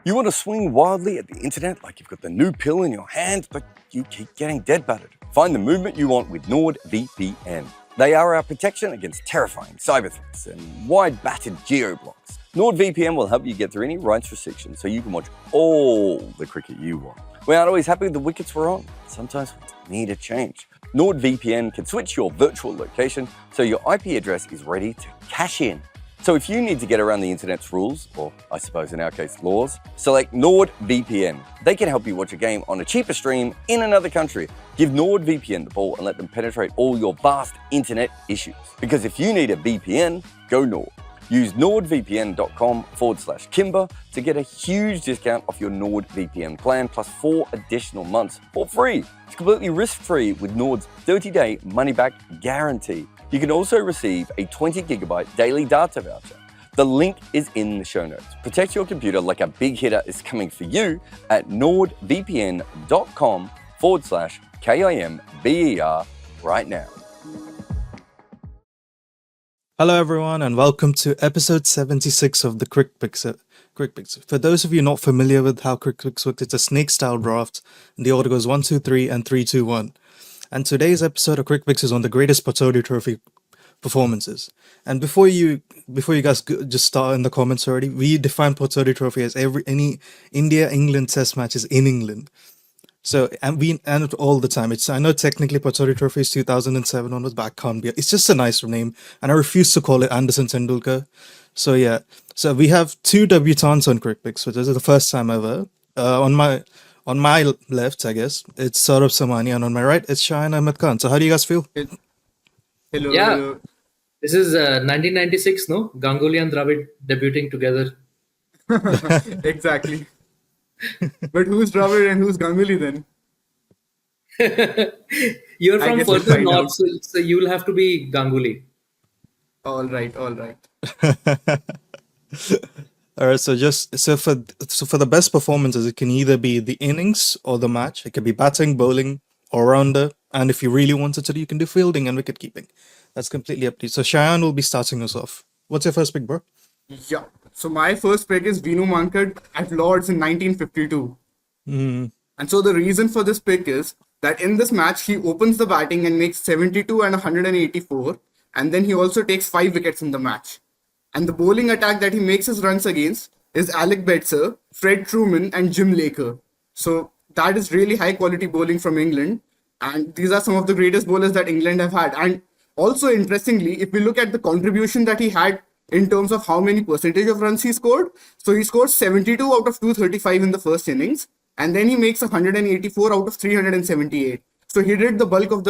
You want to swing wildly at the internet like you've got the new pill in your hand, but you keep getting dead battered. Find the movement you want with NordVPN. They are our protection against terrifying cyber threats and wide-battered geo-blocks. NordVPN will help you get through any rights restrictions so you can watch all the cricket you want. We aren't always happy with the wickets we're on. Sometimes we need a change. NordVPN can switch your virtual location so your IP address is ready to cash in. So if you need to get around the internet's rules, or I suppose in our case laws, select NordVPN. They can help you watch a game on a cheaper stream in another country. Give NordVPN the ball and let them penetrate all your vast internet issues. Because if you need a VPN, go Nord. Use nordvpn.com/Kimber to get a huge discount off your NordVPN plan plus 4 additional months for free. It's completely risk-free with Nord's 30-day money-back guarantee. You can also receive a 20-gigabyte daily data voucher. The link is in the show notes. Protect your computer like a big hitter is coming for you at nordvpn.com/KIMBER right now. Hello, everyone, and welcome to episode 76 of the Crickpicks. For those of you not familiar with how Crickpicks works, it's a snake-style draft, and the order goes 1, 2, 3, and 3, 2, 1. And today's episode of Crickpicks is on the greatest Pataudi Trophy performances. And before you guys just start in the comments already, we define Pataudi Trophy as any India-England test matches in England. So, and it all the time. I know technically Pataudi Trophy is 2007 onwards, but I can't be. It's just a nice name, and I refuse to call it Anderson Tendulkar. So yeah, so we have 2 debutants on Crickpicks, which is the first time ever. On my left, I guess it's Saurabh Samani, and on my right it's Shayan Ahmed Khan. So how do you guys feel? Hello. Yeah. Hello. This is 1996, no? Ganguly and Dravid debuting together. Exactly. But who's Dravid and who's Ganguly then? You're I from guess we'll further find north, out. so you'll have to be Ganguly. All right. All right, so for the best performances, it can either be the innings or the match. It could be batting, bowling, or rounder. And if you really wanted to, you can do fielding and wicket keeping. That's completely up to you. So Shayan will be starting us off. What's your first pick, bro? Yeah. So my first pick is Vinu Mankad at Lords in 1952. And so the reason for this pick is that in this match, he opens the batting and makes 72 and 184. And then he also takes 5 wickets in the match. And the bowling attack that he makes his runs against is Alec Betzer, Fred Truman, and Jim Laker. So that is really high quality bowling from England. And these are some of the greatest bowlers that England have had. And also interestingly, if we look at the contribution that he had in terms of how many percentage of runs he scored, so he scored 72 out of 235 in the first innings. And then he makes 184 out of 378. So he did the bulk of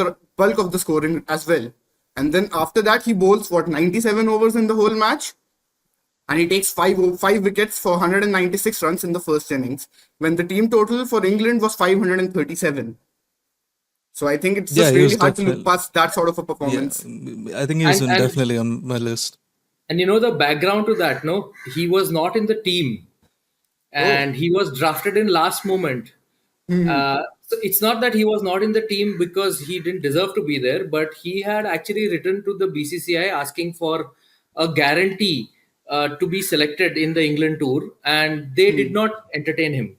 the scoring as well. And then after that, he bowls 97 overs in the whole match, and he takes 5 wickets for 196 runs in the first innings, when the team total for England was 537. So I think it's just really hard to look past that sort of a performance. Yeah, I think he's definitely on my list. And you know the background to that, no? He was not in the team. And he was drafted in last moment. So it's not that he was not in the team because he didn't deserve to be there, but he had actually written to the BCCI asking for a guarantee to be selected in the England tour, and they did not entertain him.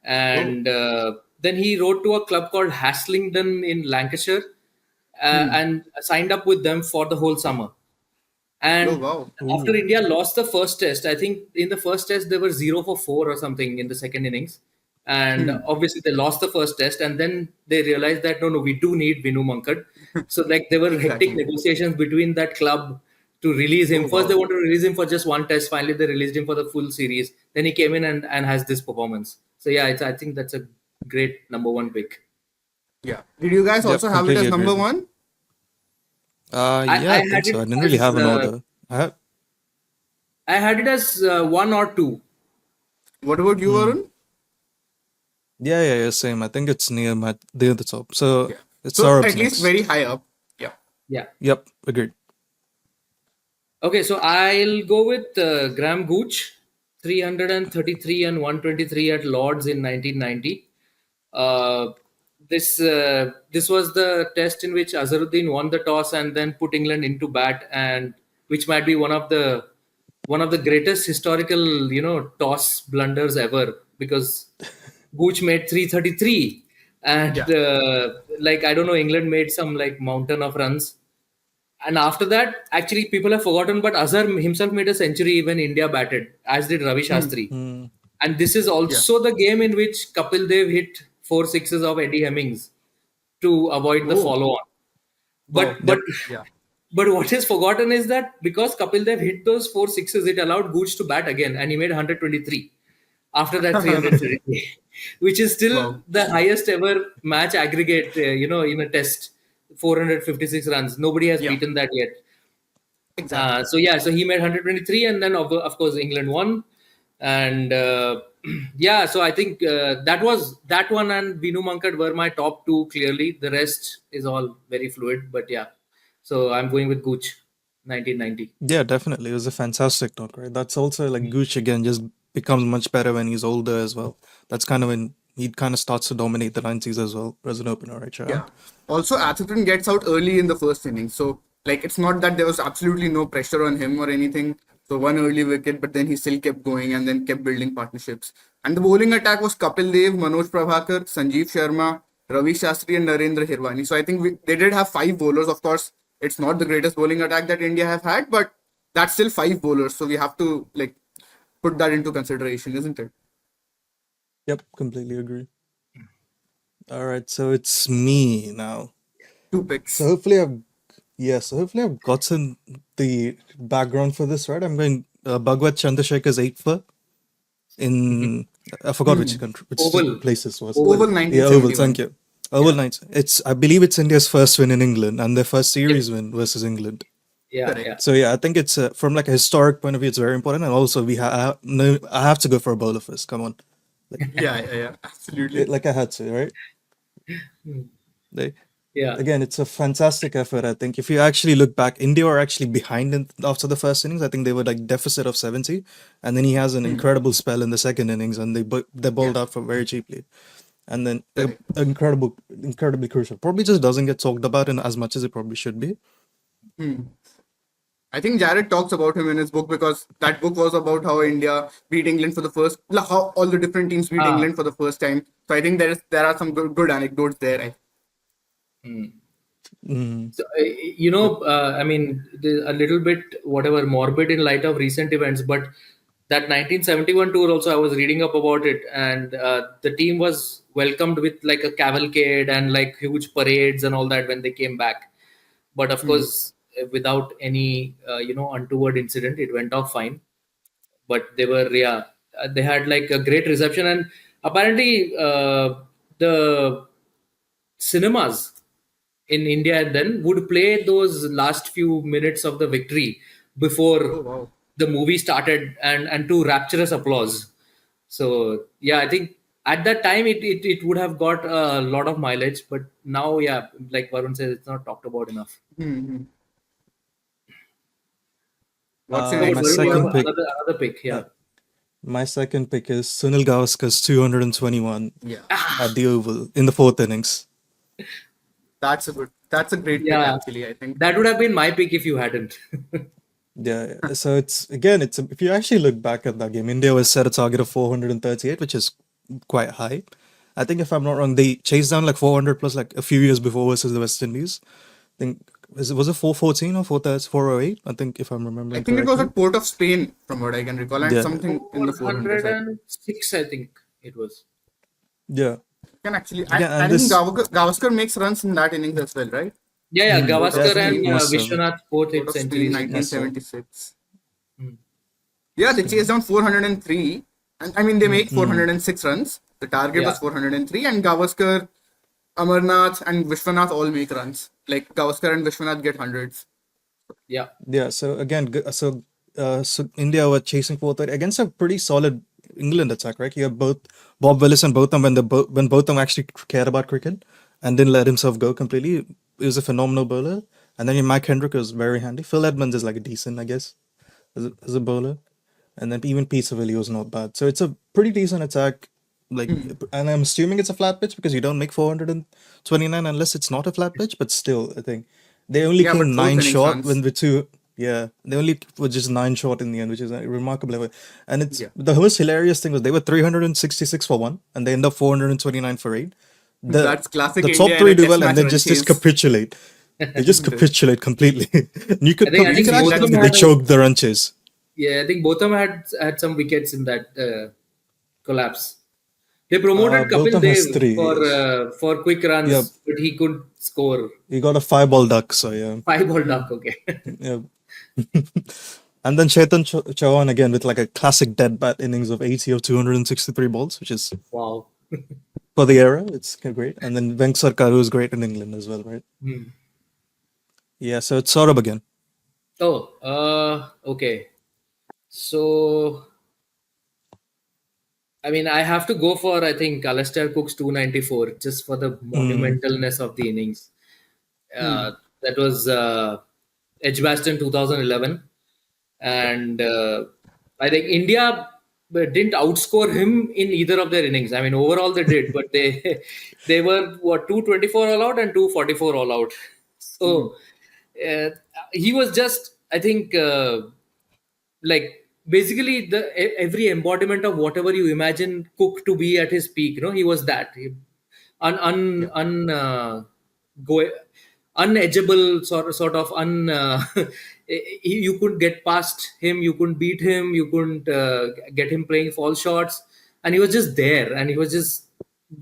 And then he wrote to a club called Haslingden in Lancashire and signed up with them for the whole summer. And after India lost the first test, I think in the first test they were 0 for 4 or something in the second innings. And obviously they lost the first test, and then they realized that no, we do need Vinu Mankad. So like there were hectic negotiations between that club to release him. First they wanted to release him for just one test. Finally they released him for the full series. Then he came in and has this performance. So yeah, I think that's a great number 1 pick. Yeah. Did you guys also have it as number 1? I think so. I didn't really have an order. I had it as 1 or 2. What about you, Varun? Yeah, same. I think it's near the top. So it's so Saurabh's at least next. very high up. Yeah. Yep, agreed. Okay, so I'll go with Graham Gooch, 333 and 123 at Lords in 1990. This was the test in which Azharuddin won the toss and then put England into bat, and which might be one of the one of the greatest historical, toss blunders ever, because Gooch made 333, and Yeah. I don't know, England made some like mountain of runs. And after that, actually, people have forgotten, but Azhar himself made a century when India batted, as did Ravi Shastri. And this is Yeah. also the game in which Kapil Dev hit 4 sixes of Eddie Hemmings to avoid the Oh. follow-on. Wow. But Yeah. but what is forgotten is that because Kapil Dev hit those 4 sixes, it allowed Gooch to bat again, and he made 123 after that 333, which is still Wow. the highest ever match aggregate, in a test, 456 runs. Nobody has Yeah. beaten that yet. Exactly. So he made 123, and then of course England won, and yeah. So I think that one and Vinu Mankad were my top two clearly. The rest is all very fluid, but yeah. So I'm going with Gooch, 1990. Yeah, definitely. It was a fantastic knock, right? That's also like Gooch again just becomes much better when he's older as well. That's kind of when he kind of starts to dominate the 90s as well as an opener, right, Shayan? Yeah. Also, Atherton gets out early in the first inning. So, like, it's not that there was absolutely no pressure on him or anything. So, one early wicket, but then he still kept going and then kept building partnerships. And the bowling attack was Kapil Dev, Manoj Prabhakar, Sanjeev Sharma, Ravi Shastri, and Narendra Hirwani. So, I think they did have 5 bowlers. Of course, it's not the greatest bowling attack that India have had, but that's still 5 bowlers. So, we have to, like, put that into consideration, isn't it? Yep, completely agree. All right, so it's me now. 2 picks. So hopefully I've gotten the background for this right. I'm going Bhagwat Chandrasekhar's 8 foot in I forgot which country, which Oval. place this was. Oval Yeah, Oval. 1971. Thank you. Oval 19. I believe it's India's first win in England and their first series win versus England. Yeah, Correct. yeah. So yeah, I think it's from like a historic point of view, it's very important. And also I have to go for a bowler first. Come on, Yeah. Absolutely. like I had to, right? They, Yeah. Again, it's a fantastic effort. I think if you actually look back, India were actually behind after the first innings. I think they were like deficit of 70, and then he has an incredible spell in the second innings, and they bowled out for very cheaply, and then Correct. incredibly crucial. Probably just doesn't get talked about in as much as it probably should be. I think Jared talks about him in his book because that book was about how India beat England for the first, how all the different teams beat England for the first time. So I think there are some good anecdotes there. So, I mean, a little bit whatever morbid in light of recent events, but that 1971 tour also, I was reading up about it, and the team was welcomed with like a cavalcade and like huge parades and all that when they came back. But of course, without any untoward incident, it went off fine. But they had like a great reception, and apparently the cinemas in India then would play those last few minutes of the victory before Oh wow. the movie started, and to rapturous applause. So yeah, I think at that time it would have got a lot of mileage, but now, yeah, like Varun says, it's not talked about enough. What's So your My next Varun, you have second pick. another pick, yeah. My second pick is Sunil Gavaskar's 221 Yeah, at the Oval in the fourth innings. that's a great pick Yeah, actually. I think. that would have been my pick if you hadn't. Yeah, so if you actually look back at that game, India was set a target of 438, which is quite high. I think if I'm not wrong, they chased down like 400 plus like a few years before versus the West Indies. I think was it 414 or 408? I think if I'm I remembering think it was correctly. at Port of Spain, from what I can recall, and Yeah, something in the 400s. 406, I think it was. yeah. Can actually, Again, I and think this Gavaskar makes runs in that innings as well, right? Yeah, Gavaskar yeah, and must have. Vishwanath both Port hit of Spain, centuries. 1976. Yeah, they chased down 403, and I mean they make 406 runs. The target Yeah. was 403, and Gavaskar, Amarnath, and Vishwanath all make runs. Like Gavaskar and Vishwanath get hundreds. Yeah. Yeah, so again, so India were chasing 430 against a pretty solid England attack, right? You have both Bob Willis and Botham when Botham actually cared about cricket and didn't let himself go completely. He was a phenomenal bowler. And then Mike Hendrick was very handy. Phil Edmonds is like a decent, I guess, as a bowler. And then even Peterville was not bad. So it's a pretty decent attack. Like, and I'm assuming it's a flat pitch because you don't make 429 unless it's not a flat pitch. But still, I think they only Yeah, but came fourth nine innings short runs. when the two. Yeah, they only were just 9 short in the end, which is a remarkable effort. And it's Yeah. the most hilarious thing was they were 366 for 1, and they end up 429 for 8. The That's classic the India top in three a do test well, match and then run just chase, capitulate. They just isn't it? capitulate completely. And you could I you think could both actually of them see they had choked the run chase. yeah, I think both of them had some wickets in that collapse. They promoted Kapil Botham has Dev 3. for quick Yeah, runs, but he couldn't score. he got a 5-ball duck, so yeah. 5 ball duck, okay. Yeah. And then Chetan Chauhan again with like a classic dead bat innings of 80 of 263 balls, which is Wow. for the era, it's great. And then Venk Sarkar, who's great in England as well, right? Hmm. Yeah, so it's Saurabh again. Oh, okay. So, I mean, I have to go for, I think, Alistair Cook's 294, just for the monumentalness of the innings. That was Edgbaston 2011. And I think India didn't outscore him in either of their innings. I mean, overall they did, but they were what 224 all out and 244 all out. So uh, he was just, I think, like basically every embodiment of whatever you imagine Cook to be at his peak. He was that un un un go unedgeable sort of you couldn't get past him, you couldn't beat him, you couldn't get him playing false shots, and he was just there, and he was just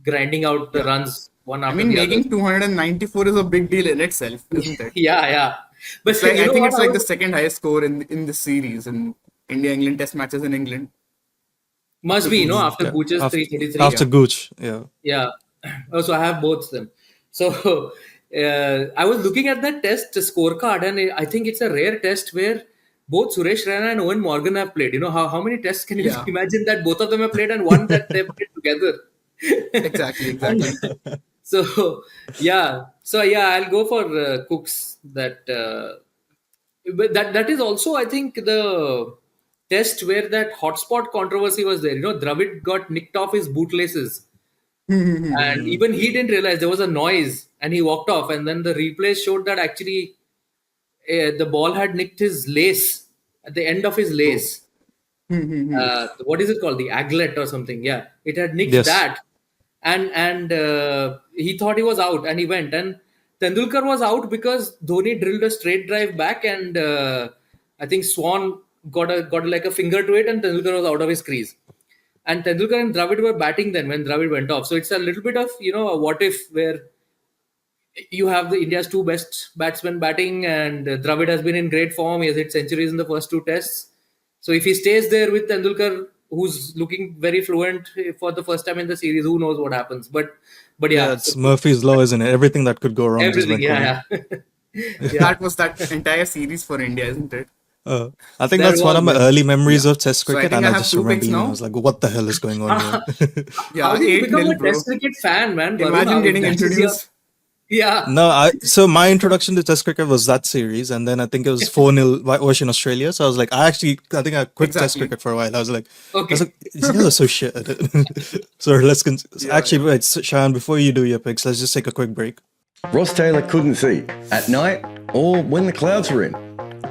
grinding out the Yeah. runs one I after mean, the other. making 294 is a big deal in itself, isn't it? Yeah. But It's like, you I know think what? it's like the second highest score in the series in India-England test matches in England. Must be, after Yeah, Gooch's after 333. after Gooch, yeah. Yeah. Also, I have both them. So I was looking at that test scorecard, and I think it's a rare test where both Suresh Raina and Owen Morgan have played. How many tests can you Yeah, imagine that both of them have played, and one that they've played together? exactly. So I'll go for Cooks. But that is also, I think, the test where that hotspot controversy was there. Dravid got nicked off his bootlaces, and even he didn't realize there was a noise, and he walked off. And then the replay showed that actually the ball had nicked his lace at the end of his lace. What is it called? The aglet or something? Yeah, it had nicked Yes. that, and he thought he was out, and he went. And Tendulkar was out because Dhoni drilled a straight drive back, and I think Swan got like a finger to it, and Tendulkar was out of his crease. And Tendulkar and Dravid were batting then when Dravid went off. So it's a little bit of a what if, where you have the India's two best batsmen batting, and Dravid has been in great form. He has hit centuries in the first 2 tests. So if he stays there with Tendulkar, who's looking very fluent for the first time in the series, who knows what happens? But Yeah, yeah, it's Murphy's Law, isn't it? Everything that could go wrong just everything. went wrong. Yeah. That was that entire series for India, isn't it? I think There that's one of was my early memories of Test So I cricket, think and I I have just 2 remember, picks now. I was like, what the hell is going on here? Yeah, How did you 8 become nil, a bro. Test cricket fan, man? Varun? Imagine getting That is introduced. Yeah. No, so my introduction to Test cricket was that series, and then I think it was 4-0 Ocean Australia. So I was like, I think I quit Test Exactly. cricket for a while. I was like, Okay. these guys are so shit at it. So actually, wait, Shayan, before you do your picks, let's just take a quick break. Ross Taylor couldn't see at night or when the clouds were in.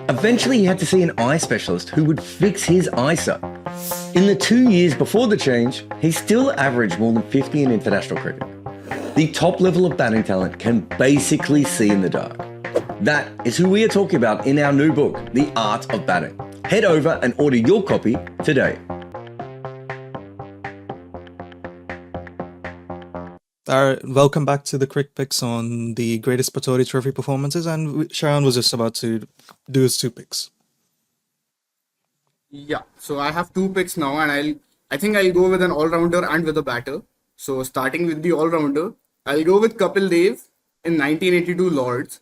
Eventually, he had to see an eye specialist who would fix his eyesight. In the 2 years before the change, he still averaged more than 50 in international cricket. The top level of batting talent can basically see in the dark. That is who we are talking about in our new book, The Art of Batting. Head over and order your copy today. Welcome back to the Crickpicks on the greatest Pataudi Trophy performances, and Shayan was just about to do his 2 picks. Yeah, so I have 2 picks now, and I think I'll go with an all-rounder and with a batter. So starting with the all-rounder, I'll go with Kapil Dev in 1982 Lords.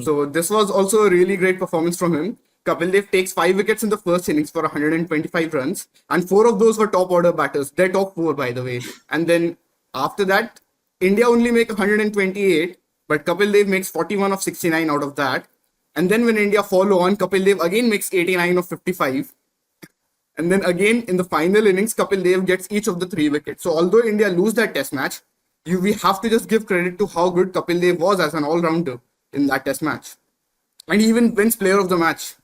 So this was also a really great performance from him. Kapil Dev takes 5 wickets in the first innings for 125 runs, and 4 of those were top-order batters. They're top 4, by the way. And then after that, India only make 128, but Kapil Dev makes 41 of 69 out of that. And then when India follow on, Kapil Dev again makes 89 of 55. And then again in the final innings, Kapil Dev gets each of the 3 wickets. So although India lose that test match, we have to just give credit to how good Kapil Dev was as an all-rounder in that test match. And he even wins player of the match.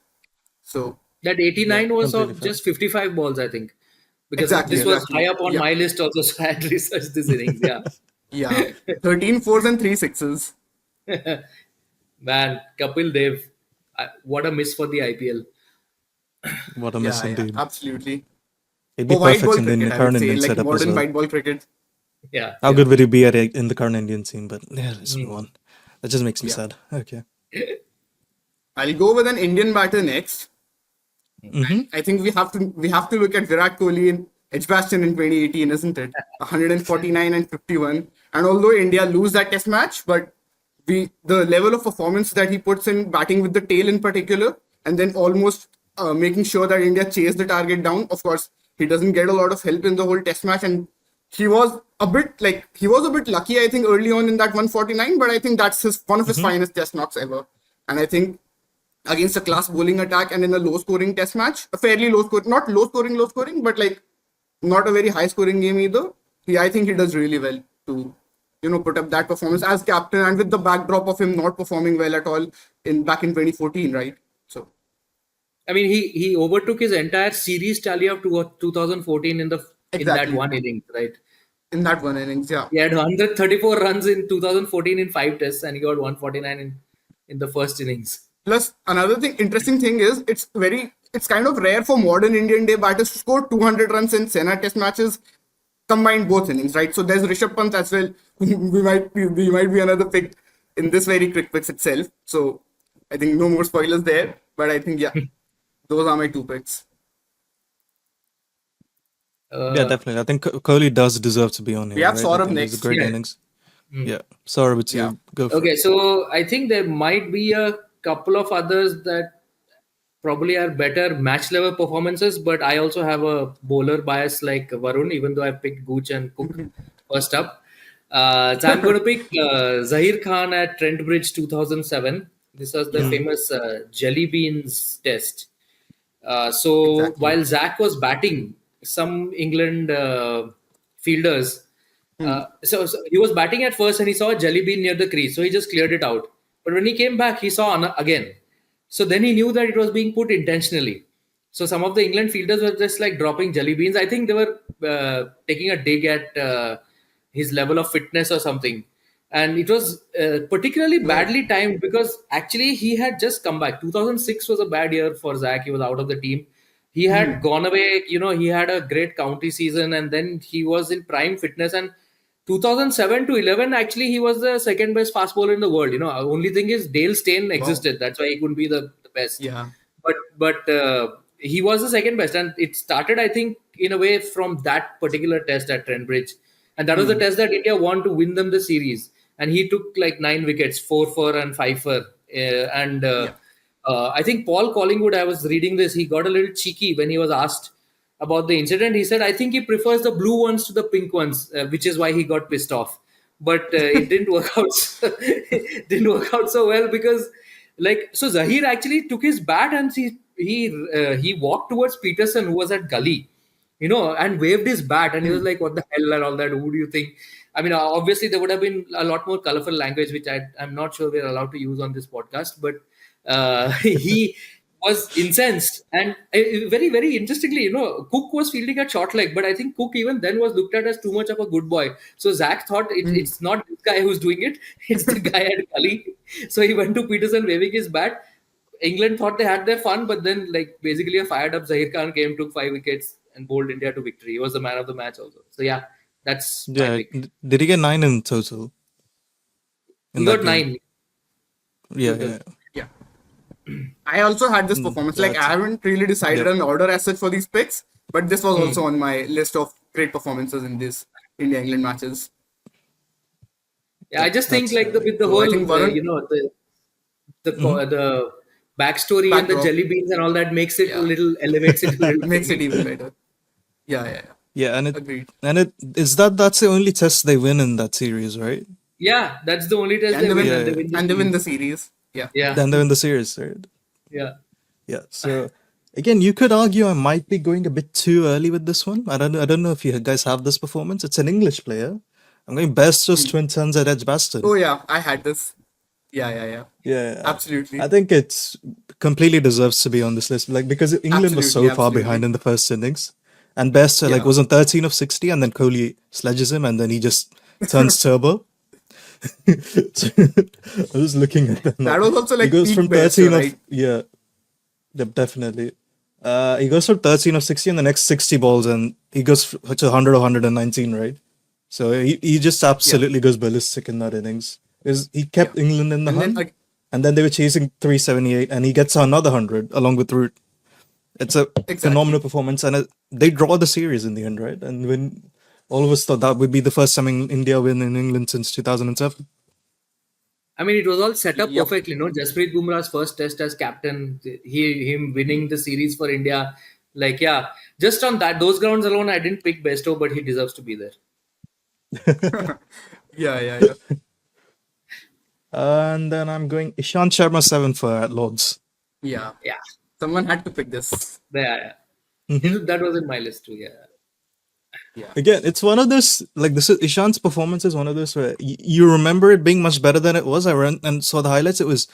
So That 89 was completely of fair. just 55 balls, I think. Because exactly, this was exactly. high up on Yeah, my list also, so I had researched this innings. Yeah. yeah. 13 fours and 3 sixes. Man, Kapil Dev, what a miss for the IPL. What a miss Yeah, yeah, indeed. absolutely. He'd be For white perfect ball in the cricket, I would current say, Indian like setup as modern well. white ball cricket. Yeah. How Yeah, good would he be in the current Indian scene? But yeah, let's move Mm. on. That just makes me yeah. sad. Okay. I'll go with an Indian batter next. Mm-hmm. I think we have to look at Virat Kohli in Edgbaston in 2018, isn't it? 149 and 51. And although India lose that test match, but the level of performance that he puts in batting with the tail in particular, and then almost making sure that India chase the target down. Of course, he doesn't get a lot of help in the whole test match, and he was a bit lucky, I think, early on in that 149. But I think that's one of his Mm-hmm. finest test knocks ever. And I think against a class bowling attack and in a low scoring test match, a fairly low score, not low scoring, but like not a very high scoring game either. I think he does really well to, put up that performance as captain and with the backdrop of him not performing well at all back in 2014, right? So I mean, he overtook his entire series tally of 2014 in that exactly one innings, right? in that one innings, yeah. He had 134 runs in 2014 in 5 tests, and he got 149 in the first innings. Plus, another interesting thing is it's kind of rare for modern Indian day batters to score 200 runs in Sena Test matches, combined both innings, right? So there's Rishabh Pant as well. we might be another pick in this very Crickpicks itself. So I think no more spoilers there, but I think those are my two picks. Yeah, definitely. I think Kohli does deserve to be on here. We have Right? I Saurabh think he's a next. great Yeah. innings. Yeah. Sorry, but Yeah. you go for Okay, it. so I think there might be a couple of others that probably are better match level performances, but I also have a bowler bias like Varun, even though I picked Gooch and Cook first up. So I'm going to pick Zahir Khan at Trent Bridge 2007. This was the Yeah, famous jelly beans test. So exactly. while Zach was batting, some England fielders, so he was batting at first and he saw a jelly bean near the crease, so he just cleared it out. But when he came back, he saw again. So then he knew that it was being put intentionally. So some of the England fielders were just like dropping jelly beans. I think they were taking a dig at his level of fitness or something. And it was particularly badly timed because actually he had just come back. 2006 was a bad year for Zach. He was out of the team. He had gone away. He had a great county season and then he was in prime fitness. And 2007 to 11, actually, he was the second best fast bowler in the world. Only thing is Dale Steyn Wow. existed. That's why he couldn't be the best. Yeah. But he was the second best, and it started, I think, in a way from that particular test at Trent Bridge, and that was the test that India won to win them the series. And he took like 9 wickets, 4 for and 5 for, and Yeah. I think Paul Collingwood. I was reading this. He got a little cheeky when he was asked about the incident. He said, "I think he prefers the blue ones to the pink ones, which is why he got pissed off." But it didn't work out. It didn't work out so well because, so Zahir actually took his bat and he walked towards Peterson, who was at gully, and waved his bat, and he was like, "What the hell?" and all that. Who do you think? I mean, obviously there would have been a lot more colorful language, which I'm not sure we're allowed to use on this podcast, but he was incensed. And very, very interestingly, Cook was fielding at short leg, but I think Cook even then was looked at as too much of a good boy. So Zach thought it's not this guy who's doing it, it's the guy at gully. So he went to Peterson waving his bat. England thought they had their fun, but then basically a fired up Zahir Khan came, took 5 wickets and bowled India to victory. He was the man of the match also. So yeah, that's my Yeah. pick. Did he get 9 in total in He that got game? 9. Yeah, Total. yeah. Yeah. I also had this performance. Like, I haven't really decided Yep. an order as such for these picks, but this was also on my list of great performances in this India England matches. Yeah, I just think That's with the So I whole think Varun, the backstory and the backdrop, jelly beans and all that makes it yeah, elevates it a little makes bit. it even better. Yeah, yeah, yeah. Yeah, Agreed. that's the only test they win in that series, right? Yeah, that's the only test And they they win, win, and they Yeah. win the and they win series. the series. Yeah. Yeah, Then they win the series, right? yeah. Yeah. So again, you could argue I might be going a bit too early with this one. I don't know if you guys have this performance. It's an English player. I'm going best just twin tons at Edgbaston. Oh yeah, I had this. Yeah, Absolutely. I think it's completely deserves to be on this list, like because England was so Absolutely, far absolutely. behind in the first innings, and Best like Yeah. was on 13 of 60, and then Kohli sledges him, and then he just turns turbo. So, I was looking at that now. That was also He like goes peak from best, 13 of right? yeah, definitely. He goes from 13 of 60 in the next 60 balls, and he goes to 100 or 119, right? So he just Yeah. absolutely goes ballistic in that innings. Because he kept Yeah. England in the And then hunt, and then they were chasing 378, and he gets another 100 along with Root. It's a phenomenal exactly. performance, and they draw the series in the end, right? And when all of us thought that would be the first time in India win in England since 2007. I mean, it was all set up Yep. perfectly. No, Jasprit Bumrah's first test as captain, him winning the series for India. Like, yeah, just on those grounds alone, I didn't pick Besto, but he deserves to be there. Yeah. And then I'm going Ishant Sharma 7 for at Lords. Yeah. Yeah, Someone had to pick this. yeah. Mm-hmm. That was in my list too. Yeah. Yeah. Again, it's one of those, like, this is Ishant's performance is one of those where you remember it being much better than it was. I ran and saw the highlights. It was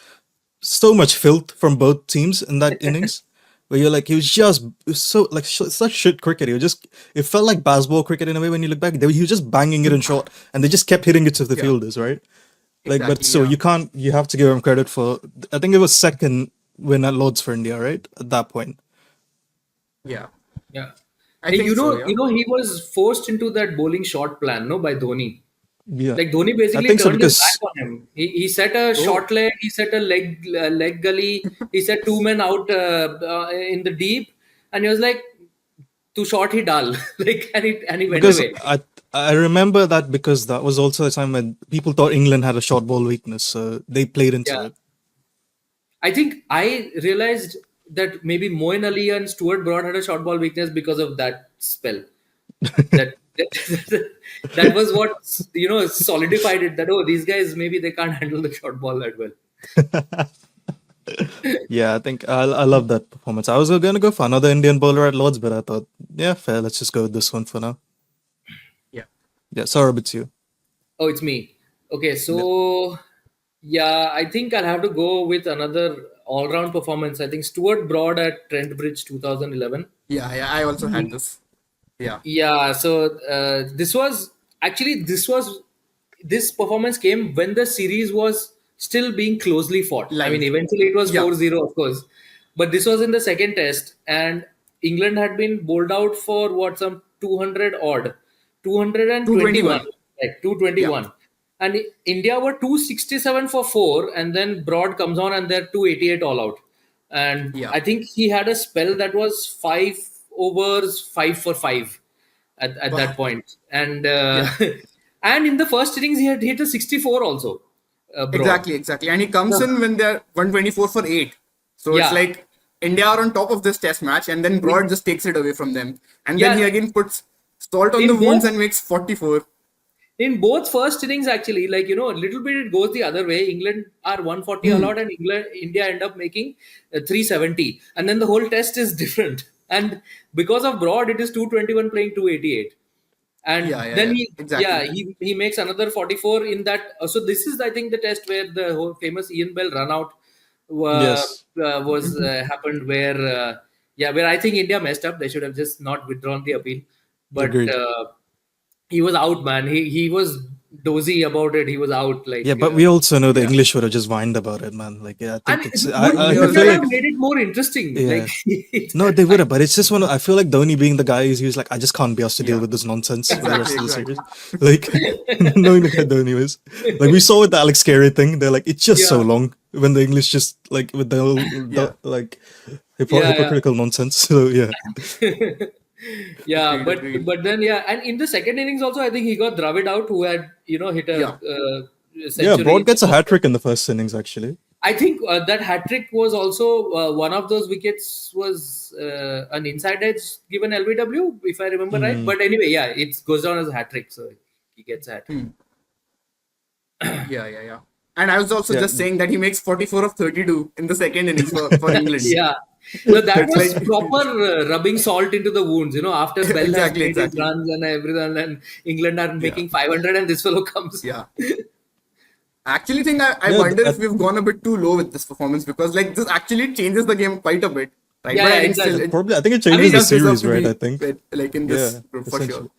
so much filth from both teams in that innings, where you're like, he was just it was so like such shit cricket. He was just, it felt like baseball cricket in a way when you look back. He was just banging it in short, and they just kept hitting it to the Yeah. fielders, right? Like, but Exactly. so Yeah. you have to give him credit for. I think it was second win at Lords for India, right? At that point, Yeah. Yeah. I Hey, think so. Yeah. he was forced into that bowling short plan, no, by Dhoni. yeah, Like Dhoni I basically think so turned his back because on him. He set a Oh. short leg, he set a leg gully, he set two men out in the deep, and he was like, "Too short, he dal," like, and he went because away. I remember that because that was also a time when people thought England had a short ball weakness, so they played into Yeah, it. I think I realized that maybe Moeen Ali and Stuart Broad had a short ball weakness because of that spell. That that was what solidified it. That these guys maybe they can't handle the short ball that well. Yeah, I think I love that performance. I was gonna go for another Indian bowler at Lords, but I thought, yeah, fair. Let's just go with this one for now. Yeah. Yeah, Saurabh, it's you. Oh, it's me. Okay, Yeah. so yeah, I think I'll have to go with another all-round performance. I think Stuart Broad at Trent Bridge 2011. Yeah. I also had this. Yeah. Yeah, so this was actually this performance came when the series was still being closely fought. I mean, Live. eventually it was Yeah. 4-0, of course, but this was in the second test, and England had been bowled out for what, some 200 odd, 221, 221. like Yeah. 221, and India were 267 for four, and then Broad comes on and they're 288 all out, and Yeah. I think he had a spell that was 5 overs, 5 for 5 at that Wow. point. And Yeah. and in the first innings, he had hit a 64 also, Broad. Exactly. And he comes in when they're 124 for 8. So it's Yeah. like India are on top of this test match, and then Broad just takes it away from them. And then Yeah, he again puts salt on the in wounds both and makes 44. in both first innings, actually, like, a little bit it goes the other way. England are 140 all Hmm. out, and India end up making 370, and then the whole test is different. And because of Broad, it is 221 playing 288. And then Exactly. he makes another 44 in that. So this is, I think, the test where the whole famous Ian Bell run out Yes, was happened, where where I think India messed up. They should have just not withdrawn the appeal, but agreed. he was out, man. He was dozy about it. He was out, Yeah, like, but we also know the Yeah. English would have just whined about it, man. Like, yeah, I and think it's. We would also that feel have like, made it more interesting? yeah. Like, No, they would have, but it's just one. I feel like Dhoni being the guy is, he was like, I just can't be asked to deal Yeah. with this nonsense for the Exactly. rest of the Exactly. series. Like, knowing the guy Dhoni was, like, we saw with the Alex Carey thing. They're like, it's just so yeah, long when the English just like with Yeah. like yeah, hypocritical nonsense. So yeah, yeah. Yeah, Agreed. but then, yeah, and in the second innings also, I think he got Dravid out, who had hit a Yeah. yeah. century Broad in the gets a first hat test. trick in the first innings actually. I think that hat trick was also one of those wickets was an inside edge given LBW, if I remember right. Mm. But anyway, yeah, it goes down as a hat trick, so he gets a hat trick. Yeah. And I was also Yeah, just saying that he makes 44 of 32 in the second innings for England. Yeah. No, So that it's was like, proper rubbing salt into the wounds. After Bell has made his exactly. runs and everything, and England are Yeah. making 500, and this fellow comes. Yeah. I actually think I No, wonder if we've gone a bit too low with this performance because like this actually changes the game quite a bit, right? Yeah, But I yeah, think it does. still probably, I think it I changes mean, the does deserve series, to right? be I think. like in Yeah, this group for essentially. sure.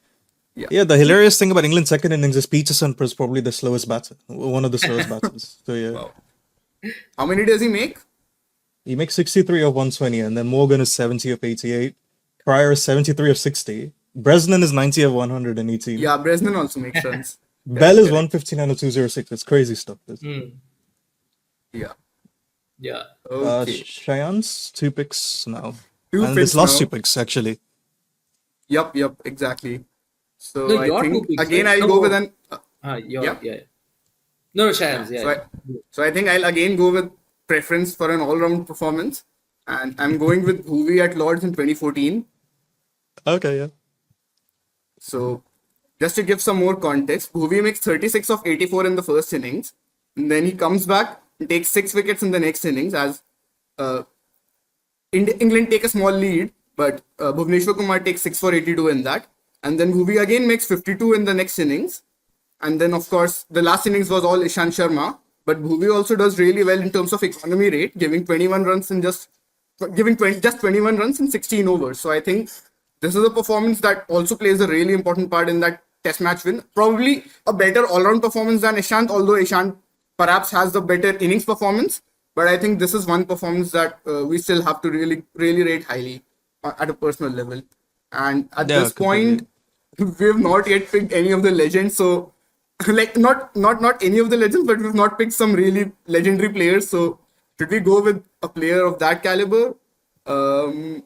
Yeah. Yeah, the hilarious thing about England's second innings is Peterson was probably the slowest batter, one of the slowest batters. So yeah, Wow. How many does he make? he makes 63 of 120, and then Morgan is 70 of 88. Pryor is 73 of 60. Bresnan is 90 of 118. Yeah, Bresnan also makes runs. Bell Correct, is correct. 159 of 206. It's crazy stuff. Yeah. Yeah. Okay. Shayan's 2 picks now. Two And picks this last now. 2 picks, actually. Yep, exactly. So No, I your two think picks, again right? I'll No. go with an Yeah. yeah. No, Shayan's. Yeah. So I think I'll again go with preference for an all-round performance, and I'm going with Hoovy at Lords in 2014. Okay, yeah. So just to give some more context, Hoovy makes 36 of 84 in the first innings, and then he comes back and takes 6 wickets in the next innings as uh, England take a small lead, but Bhuvneshwar Kumar takes 6 for 82 in that, and then Hoovy again makes 52 in the next innings. And then, of course, the last innings was all Ishant Sharma. But Bhuvi also does really well in terms of economy rate, giving 21 runs in just 21 runs in 16 overs. So I think this is a performance that also plays a really important part in that Test match win. Probably a better all-round performance than Ishant, although Ishant perhaps has the better innings performance. But I think this is one performance that we still have to really rate highly at a personal level. And at Yeah, this point, we have not yet picked any of the legends. So like not any of the legends, but we've not picked some really legendary players. So should we go with a player of that caliber? It's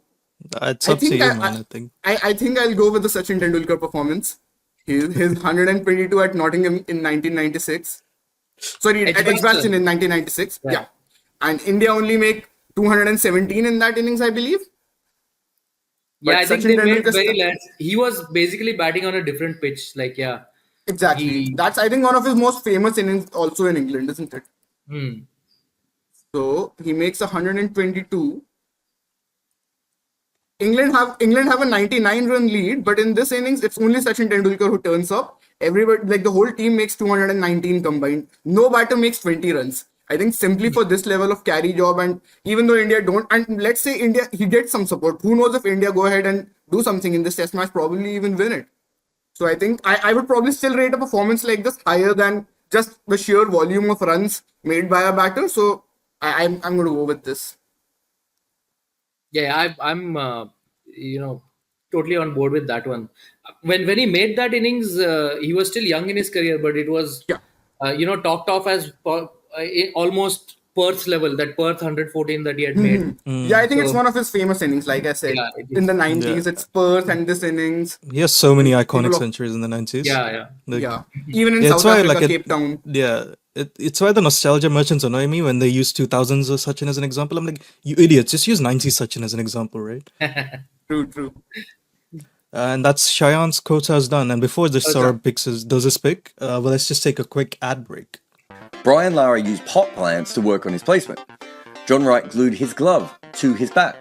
I up to think you, man, I think. I think I'll go with the Sachin Tendulkar performance. His 122 at Nottingham in 1996. Sorry, at Edgbaston in 1996. Yeah. And India only make 217 in that innings, I believe. Yeah, But I think Sachin they made Tendulkar very less. He was basically batting on a different pitch. Like, yeah. exactly. That's I think one of his most famous innings also in England, isn't it? So he makes 122. England have a 99-run lead, but in this innings, it's only Sachin Tendulkar who turns up. Everybody, like the whole team, makes 219 combined. No batter makes 20 runs. I think simply for this level of carry job, and even though India don't, and let's say India, he gets some support. Who knows if India go ahead and do something in this Test match, probably even win it. So I think I would probably still rate a performance like this higher than just the sheer volume of runs made by a batter. So I'm going to go with this. Yeah, I'm totally on board with that one. When he made that innings, he was still young in his career, but it was Yeah. Talked of as almost Perth's level, that Perth 114 that he had made. Yeah, I think it's So- one of his famous innings. Like I said, Yeah, it is. in the 90s, it's Perth and this innings. He has so many iconic People of- centuries in the 90s. Yeah. Like, Yeah, even in yeah, South Africa, Cape Town. Yeah, it's why the nostalgia merchants annoy me when they use 2000s or Sachin as an example. I'm like, you idiots, just use 90s Sachin as an example, right? True. And that's Shayan's quota is done. And before this Saurabh does his pick, well, let's just take a quick ad break. Brian Lara used pot plants to work on his placement. John Wright glued his glove to his bat.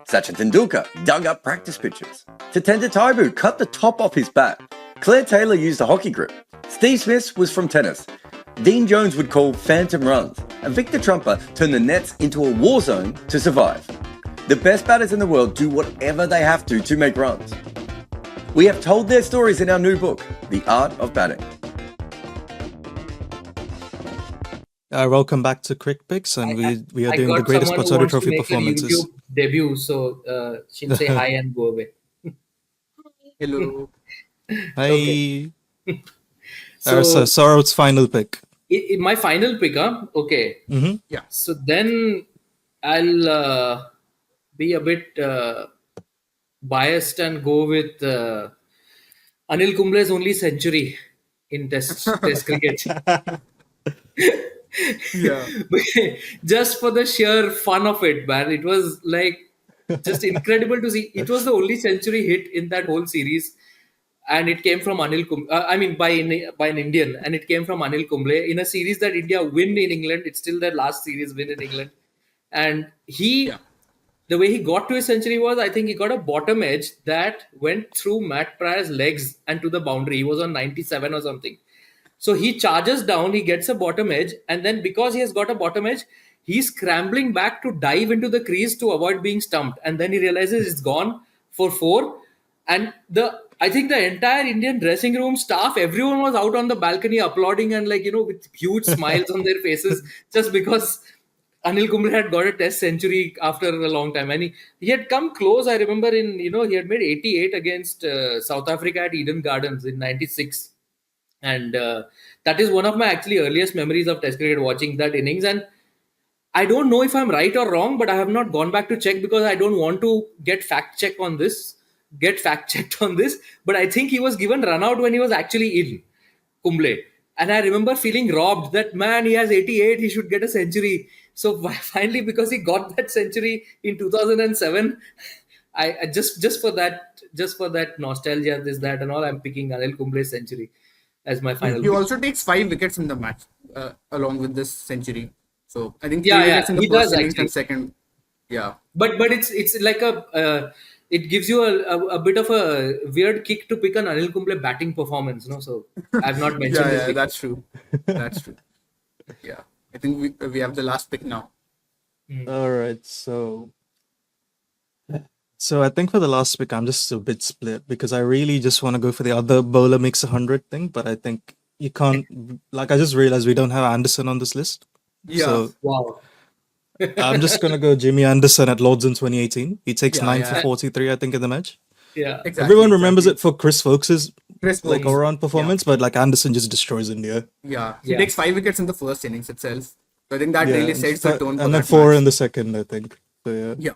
Sachin Tendulkar dug up practice pitches. Tatenda Taibu cut the top off his bat. Claire Taylor used a hockey grip. Steve Smith was from tennis. Dean Jones would call phantom runs. And Victor Trumper turned the nets into a war zone to survive. The best batters in the world do whatever they have to make runs. We have told their stories in our new book, The Art of Batting. Welcome back to Crickpicks, and we are I doing the got greatest someone who Pataudi wants to Trophy make a performances. YouTube debut, so she'll say hi and go away. Hello. Hi. So, So Saurabh's final pick. my final pick, huh? Okay. Yeah. So then I'll be a bit biased and go with Anil Kumble's only century in Test cricket. Yeah. Just for the sheer fun of it, man. It was like just incredible to see. It was the only century hit in that whole series, and it came from Anil Kumble. I mean, by an Indian, and it came from Anil Kumble in a series that India win in England. It's still their last series win in England, and the way he got to his century was, I think he got a bottom edge that went through Matt Pryor's legs and to the boundary. He was on 97 or something. So he charges down, he gets a bottom edge, and then because he has got a bottom edge, he's scrambling back to dive into the crease to avoid being stumped. And then he realizes it's gone for 4. And I think the entire Indian dressing room staff, everyone was out on the balcony applauding and with huge smiles on their faces just because Anil Kumble had got a test century after a long time. And he had come close. I remember he had made 88 against South Africa at Eden Gardens in 96. And that is one of my actually earliest memories of Test cricket, watching that innings. And I don't know if I'm right or wrong, but I have not gone back to check because I don't want to get fact checked on this. But I think he was given run out when he was actually in, Kumble. And I remember feeling robbed that, man, he has 88, he should get a century. So finally, because he got that century in 2007, I just for that nostalgia, this, that, and all, I'm picking Anil Kumble's century as my final. He also takes 5 wickets in the match along with this century. So I think 3 Yeah, wickets in the he first does innings actually. and second. Yeah. But it's like it gives you a bit of a weird kick to pick an Anil Kumble batting performance, no? So I've not mentioned this. Yeah, that's true. That's true. Yeah. I think we have the last pick now. All right, so I think for the last pick, I'm just a bit split because I really just want to go for the other bowler makes 100 thing, but I think you can't. Like, I just realized we don't have Anderson on this list. Yeah. So Wow. I'm just gonna go Jimmy Anderson at Lords in 2018. He takes 9 for yeah. 43, I think, in the match. Yeah. Exactly, Everyone remembers it for Chris Folkes's Chris like Folkes. all-round performance, but like Anderson just destroys India. Yeah. He Yeah. takes 5 wickets in the first innings itself. So I think that really sets the tone for and then that 4 match. in the second, I think. So yeah. Yeah.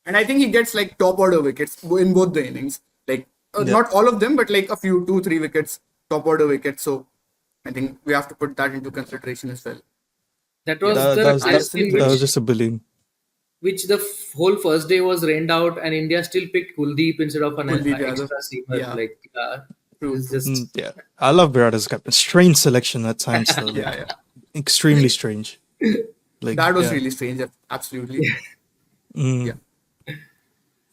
And I think he gets like top order wickets in both the innings. Like not all of them, but like a few, 2-3 wickets, top order wickets. So I think we have to put that into consideration as well. That was That test in was just a billion. which the whole first day was rained out, and India still picked Kuldeep instead of an Kuldeep extra Yadav. seamer. Yeah. Like True. it's just Yeah, I love Virat as captain. Strange selection at times, though. Yeah. Extremely strange. Like That was yeah. really strange. Absolutely. Mm. Yeah.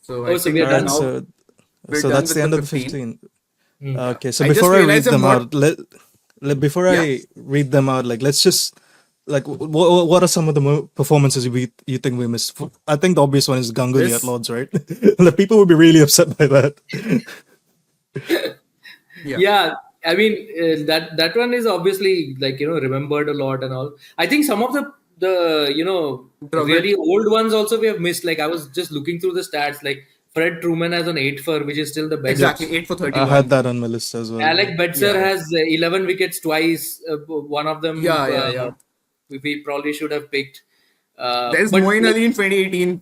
So Oh, I so think we are Alright, done now. so we're so done that's with the end the of the 15. 15. Okay, so I just before I read realized them I'm out, before I read them out, like let's just like what are some of the performances you think we missed? I think the obvious one is Ganguly This- at Lords, right? The people would be really upset by that. Yeah, I mean that one is obviously remembered a lot and all. I think some of the really old ones also we have missed. Like I was just looking through the stats. Like Fred Truman has an 8 for, which is still the best. Exactly, 8 for I 31. had that on my list as well. Alec Betzer has 11 wickets twice. One of them, Yeah. we probably should have picked. There's but Moeen like- Ali in 2018,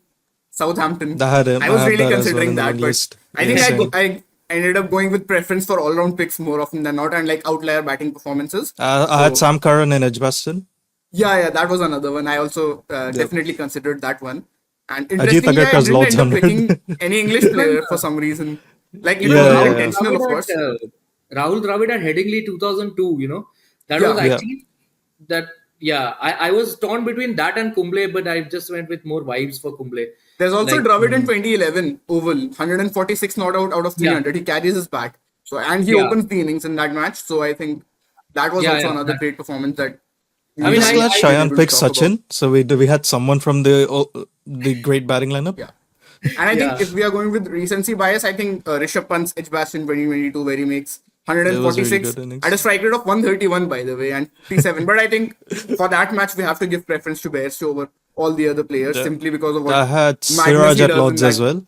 Southampton. I had him. I was I had really that as considering well in that, the but list. I think Yeah, I ended up going with preference for all-round picks more often than not, and like outlier batting performances. I had Sam Curran in Edgbaston. Yeah, that was another one. I also definitely considered that one. And Ajit interestingly, I Agarkar's didn't Lord's end up 100. picking any English player for some reason. Like, Yeah, not yeah. intentional, of course. Rahul Dravid at Headingley 2002. That Yeah. was actually that. Yeah, I was torn between that and Kumble, but I just went with more vibes for Kumble. There's also Like- Dravid in 2011 Oval, 146 not out of 300. He carries his bat. So and he Yeah. opens the innings in that match. So I think that was also another great performance that. I mean, Just I- let I- Shayan will pick talk Sachin. So we had someone from the great batting lineup. Yeah. And I think if we are going with recency bias, I think Rishabh Pant's Edgbaston 2022 where he makes It was really 146 good innings. at a strike rate of 131 by the way and 57. But I think for that match we have to give preference to Bairstow over all the other players simply because of what I had madness Siraj he at does in Lords that- as well.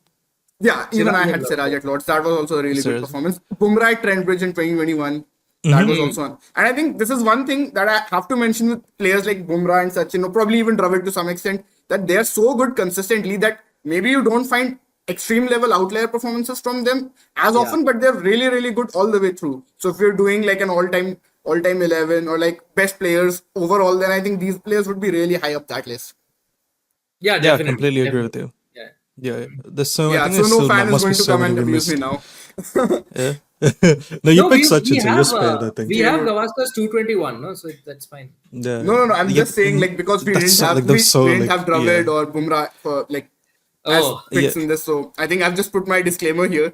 Yeah, even I Siraj had at Siraj at Lords. That was also a really good Siraj. performance. Bumrah at Trent Bridge in 2021. That was also one. And I think this is one thing that I have to mention with players like Bumrah and Sachin, or probably even Dravid to some extent, that they are so good consistently that maybe you don't find extreme level outlier performances from them as often, but they're really, really good all the way through. So if you're doing like an all-time 11 or like best players overall, then I think these players would be really high up that list. Yeah, Yeah, I definitely. completely agree with you. Yeah. Yeah, there's so I Yeah, think so there's no still fan is must be going to so come many and we abuse missed. me now. Yeah. No, you picked Sachin, so you're have, spared, I think. we have Gavaskar's 221, no? So that's fine. Yeah. No. I'm Yeah, just saying, like, because we that's didn't so- have like, that's so, we didn't like, have Dravid yeah. or Bumrah for like as Oh, picks yeah. in this. So I think I've just put my disclaimer here.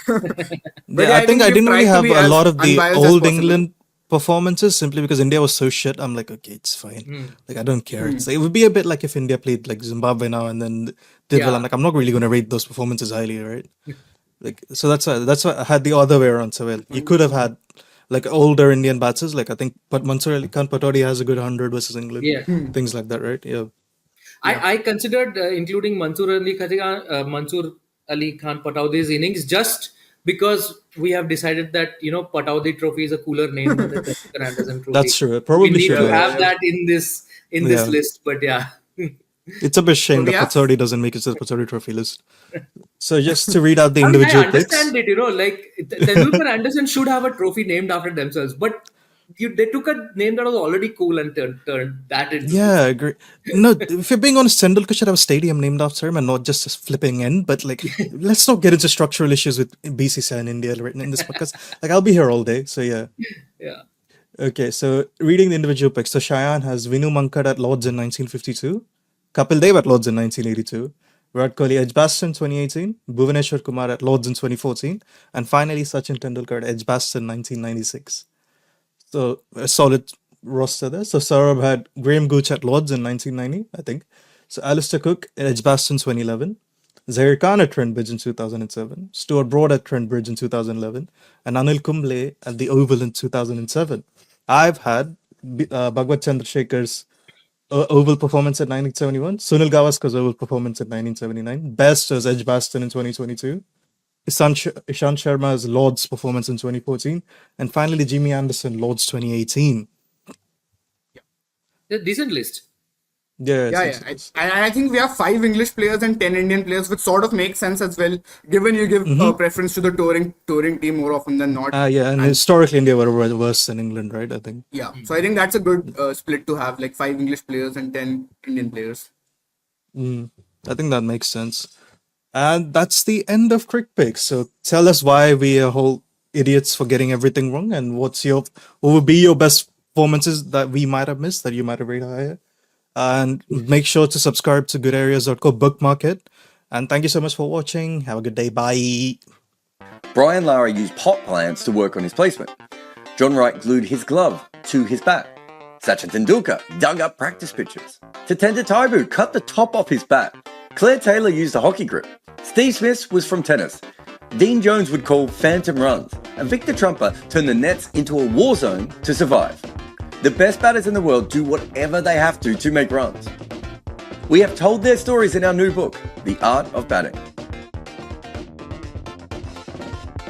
But Yeah, I think I we've didn't tried really to have be a as lot of the unbiased as old possible. England. performances simply because India was so shit. I'm like, okay, it's fine. Like, I don't care. It would be a bit like if India played like Zimbabwe now and then did well. Yeah. I'm like, I'm not really going to rate those performances highly, right? Like, so that's why I had the other way around. So well, you could have had like older Indian batsers. Like I think, but Mansoor Ali Khan Pataudi has a good 100 versus England. Yeah. Things like that, right? Yeah. I considered including Mansoor Ali Khan Pataudi's innings just because we have decided that Pataudi Trophy is a cooler name than the Tendulkar-Anderson Trophy. That's true. It We probably need should to have. have that in this Yeah. list, but yeah. It's a bit shame So that we have- Pataudi doesn't make it to the Pataudi Trophy list. So just to read out the I mean, individual I picks. understand it, like Tendulkar-Anderson should have a trophy named after themselves, but they took a name that was already cool and turned that into. Yeah, I agree. No, if you're being honest, Tendulkar should have a stadium named after him and not just a flipping end. But like, let's not get into structural issues with BCCI in India written in this podcast. Like, I'll be here all day. So yeah. Yeah. Okay, so reading the individual picks. So Shayan has Vinu Mankad at Lords in 1952, Kapil Dev at Lords in 1982, Virat Kohli Edgbaston 2018, Bhuvaneshwar Kumar at Lords in 2014, and finally Sachin Tendulkar at Edgbaston 1996. So a solid roster there. So Saurabh had Graham Gooch at Lords in 1990, I think. So Alistair Cook at Edgbaston 2011. Zaheer Khan at Trent Bridge in 2007. Stuart Broad at Trent Bridge in 2011. And Anil Kumble at the Oval in 2007. I've had Bhagwat Chandrasekhar's Oval performance at 1971. Sunil Gavaskar's Oval performance at 1979. Best was Edgbaston in 2022. Ishant Sharma's Lords performance in 2014, and finally Jimmy Anderson Lords 2018. A decent list. Yeah, Yeah. I think we have 5 English players and 10 Indian players, which sort of makes sense as well, given you give preference to the touring team more often than not. Yeah, and historically India were worse than England, right? I think. Yeah, so I think that's a good split to have, like 5 English players and 10 Indian players. I think that makes sense. And that's the end of Crickpicks. So tell us why we are whole idiots for getting everything wrong, and what would be your best performances that we might have missed, that you might have rated higher. And make sure to subscribe to goodareas.co, bookmark it. And thank you so much for watching. Have a good day. Bye. Brian Lara used pot plants to work on his placement. John Wright glued his glove to his bat. Sachin Tendulkar dug up practice pitches. Tatenda Taibu cut the top off his bat. Claire Taylor used a hockey grip. Steve Smith was from tennis. Dean Jones would call phantom runs. And Victor Trumper turned the nets into a war zone to survive. The best batters in the world do whatever they have to make runs. We have told their stories in our new book, The Art of Batting.